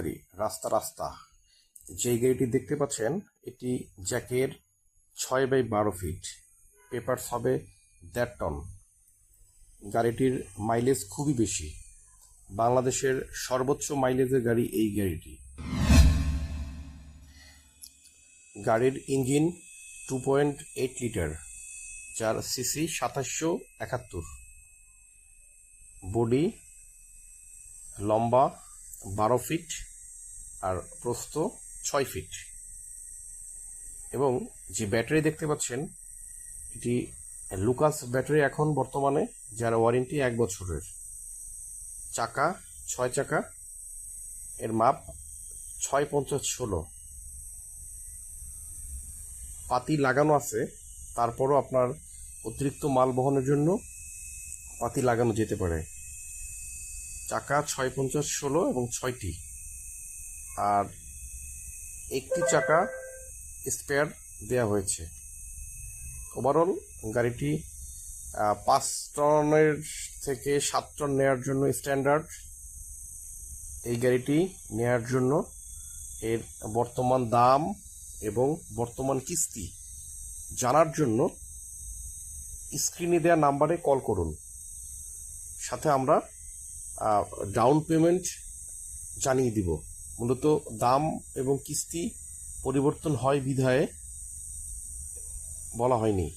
গাড়ি, রাস্তা রাস্তা। যেই গাড়িটি দেখতে পাচ্ছেন এটি জ্যাকের 6/12 ফিট, পেপারস হবে 1.5 টন। গাড়িটির মাইলেজ খুবই বেশি, বাংলাদেশের সর্বোচ্চ মাইলেজের গাড়ি এই গাড়িটি। গাড়ির ইঞ্জিন 2.8 লিটার, যার সিসি 2771। বডি লম্বা 12 ফিট আর প্রস্থ 6 ফিট। এবং যে ব্যাটারি দেখতে পাচ্ছেন এটি লুকাস ব্যাটারি এখন বর্তমানে, যার ওয়ারেন্টি 1 বছরের। চাকা 6 চাকা, এর মাপ 6.50/16। পাতি লাগানো আছে, তারপরও আপনার অতিরিক্ত মাল বহনের জন্য পাতি লাগানো যেতে পারে। চাকা 6.50/16 এবং 6টি, আর একটি চাকা স্পেয়ার দেওয়া হয়েছে। ওভারঅল গাড়িটি 5 টনের থেকে 7 টন নেওয়ার জন্য স্ট্যান্ডার্ড। এই গাড়িটি নেওয়ার জন্য এর বর্তমান দাম এবং বর্তমান কিস্তি জানার জন্য স্ক্রিনে দেওয়া নাম্বারে কল করুন। সাথে আমরা ডাউন পেমেন্ট জানিয়ে দিব। মূলত দাম এবং কিস্তি পরিবর্তন হয় বিধায় বলা হয়নি।